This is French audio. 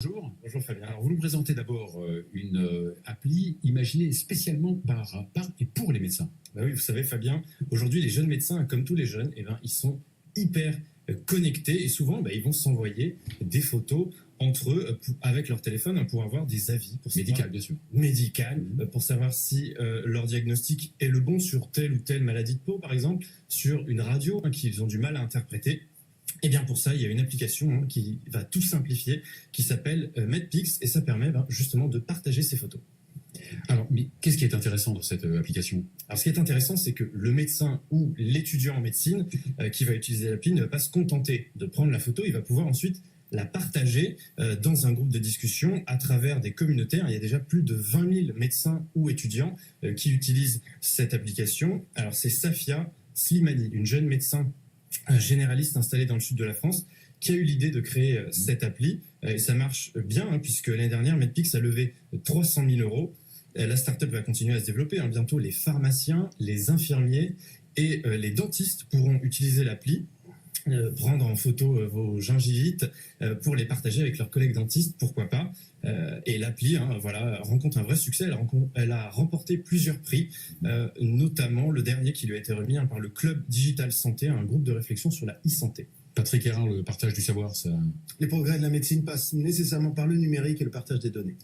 Bonjour. Bonjour Fabien. Alors, vous nous présentez d'abord une appli imaginée spécialement par et pour les médecins. Bah oui, vous savez Fabien, aujourd'hui les jeunes médecins, comme tous les jeunes, ils sont hyper connectés et souvent ils vont s'envoyer des photos entre eux avec leur téléphone pour avoir des avis pour Médical, bien sûr. médical, pour savoir si leur diagnostic est le bon sur telle ou telle maladie de peau par exemple, sur une radio qu'ils ont du mal à interpréter. Et bien pour ça, il y a une application qui va tout simplifier, qui s'appelle MedPix, et ça permet justement de partager ces photos. Alors, mais qu'est-ce qui est intéressant dans cette application? Alors ce qui est intéressant, c'est que le médecin ou l'étudiant en médecine qui va utiliser l'appli ne va pas se contenter de prendre la photo, il va pouvoir ensuite la partager dans un groupe de discussion à travers des communautaires. Il y a déjà plus de 20 000 médecins ou étudiants qui utilisent cette application. Alors c'est Safia Slimani, une jeune médecin généraliste installée dans le sud de la France, qui a eu l'idée de créer cette appli. Et ça marche bien, puisque l'année dernière, MedPix a levé 300 000 euros. La startup va continuer à se développer. Bientôt, les pharmaciens, les infirmiers et les dentistes pourront utiliser l'appli, prendre en photo vos gingivites pour les partager avec leurs collègues dentistes, pourquoi pas. Et l'appli rencontre un vrai succès. Elle a remporté plusieurs prix, notamment le dernier qui lui a été remis par le Club Digital Santé, un groupe de réflexion sur la e-santé. Patrick Hérin, le partage du savoir, ça... Les progrès de la médecine passent nécessairement par le numérique et le partage des données.